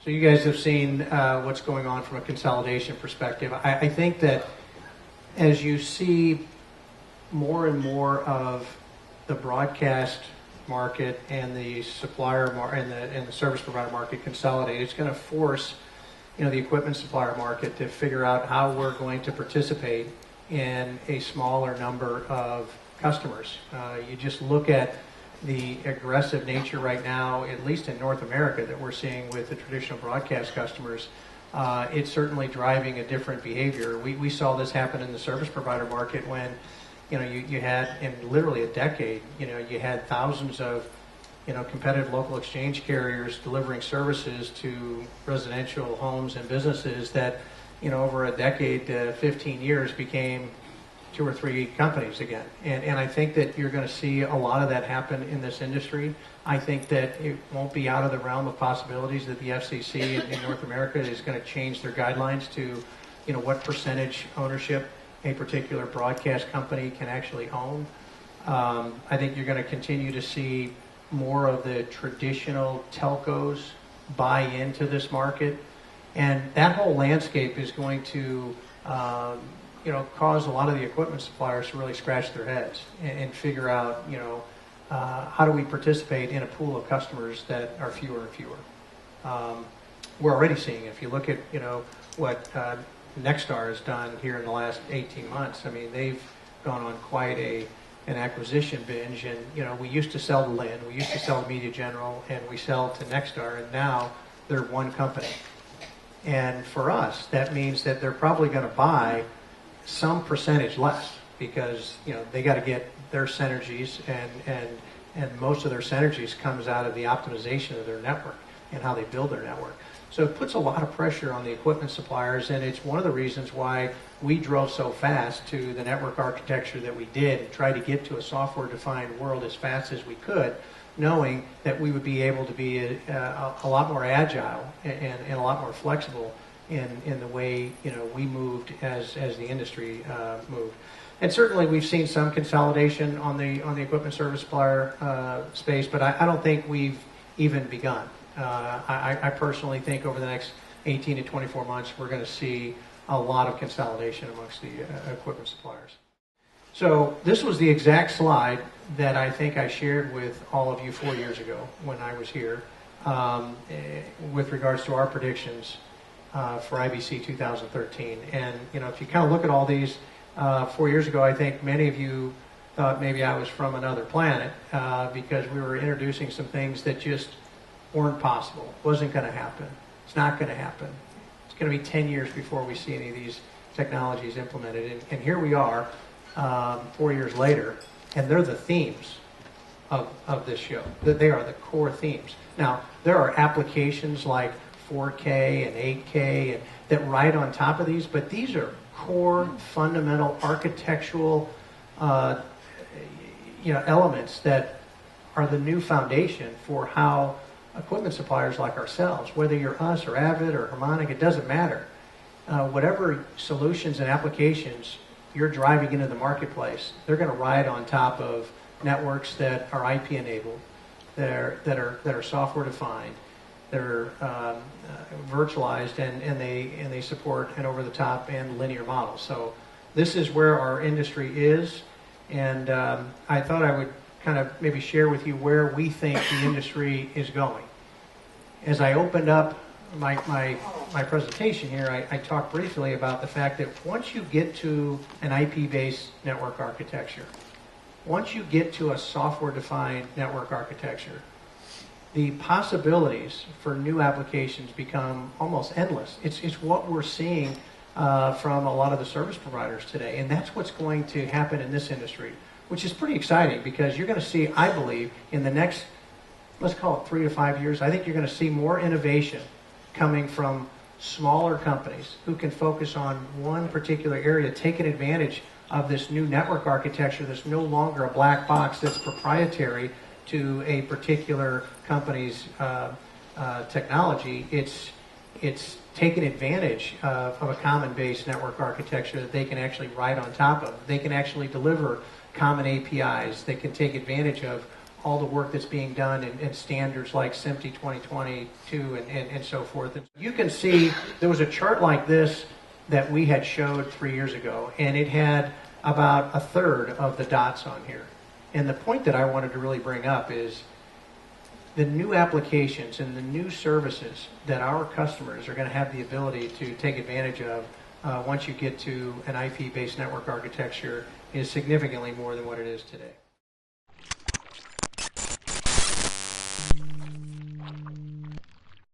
So you guys have seen what's going on from a consolidation perspective. I think that as you see more and more of the broadcast market and the supplier and the service provider market consolidate, it's going to force the equipment supplier market to figure out how we're going to participate in a smaller number of customers. You just look at the aggressive nature right now, at least in North America, that we're seeing with the traditional broadcast customers. It's certainly driving a different behavior. We saw this happen in the service provider market when you had, in literally a decade, you had thousands of competitive local exchange carriers delivering services to residential homes and businesses that over a decade to 15 years became 2 or 3 companies again. And I think that you're going to see a lot of that happen in this industry. I think that it won't be out of the realm of possibilities that the FCC in North America is going to change their guidelines to what percentage ownership a particular broadcast company can actually own. I think you're going to continue to see more of the traditional telcos buy into this market. And that whole landscape is going to cause a lot of the equipment suppliers to really scratch their heads and figure out, how do we participate in a pool of customers that are fewer and fewer. We're already seeing, if you look at, what Nexstar has done here in the last 18 months, I mean, they've gone on quite an acquisition binge. And, we used to sell to Lynn, we used to sell to Media General, and we sell to Nexstar, and now they're one company. And for us, that means that they're probably going to buy some percentage less because they got to get their synergies, and most of their synergies comes out of the optimization of their network and how they build their network. So it puts a lot of pressure on the equipment suppliers, and it's one of the reasons why we drove so fast to the network architecture that we did and tried to get to a software-defined world as fast as we could, knowing that we would be able to be a lot more agile and a lot more flexible in the way we moved as the industry moved. And certainly we've seen some consolidation on the equipment service supplier space, but I don't think we've even begun. I personally think over the next 18 to 24 months we're going to see a lot of consolidation amongst the equipment suppliers. So this was the exact slide that I think I shared with all of you 4 years ago when I was here with regards to our predictions for IBC 2013. And if you kind of look at all these 4 years ago, I think many of you thought maybe I was from another planet because we were introducing some things that just weren't possible. Wasn't going to happen. It's not going to happen. It's going to be 10 years before we see any of these technologies implemented. And here we are 4 years later, and they're the themes of this show. They are the core themes. Now, there are applications like 4K and 8K that ride on top of these, but these are core, fundamental, architectural elements that are the new foundation for how equipment suppliers like ourselves, whether you're us or Avid or Harmonic, it doesn't matter. Whatever solutions and applications you're driving into the marketplace, they're going to ride on top of networks that are IP enabled, that are software defined, that are virtualized, and they support an over the top and linear model. So this is where our industry is, and I thought I would kind of maybe share with you where we think the industry is going. As I opened up my presentation here, I talked briefly about the fact that once you get to an IP-based network architecture, once you get to a software-defined network architecture, the possibilities for new applications become almost endless. It's what we're seeing from a lot of the service providers today, and that's what's going to happen in this industry, which is pretty exciting because you're going to see, I believe, in the next, let's call it 3 to 5 years, I think you're going to see more innovation coming from smaller companies who can focus on one particular area, taking advantage of this new network architecture that's no longer a black box that's proprietary to a particular company's technology. It's taking advantage of a common base network architecture that they can actually ride on top of. They can actually deliver common APIs. They can take advantage of all the work that's being done in standards like SMPTE 2022 and so forth. And you can see there was a chart like this that we had showed 3 years ago, and it had about a third of the dots on here. And the point that I wanted to really bring up is the new applications and the new services that our customers are going to have the ability to take advantage of once you get to an IP-based network architecture is significantly more than what it is today.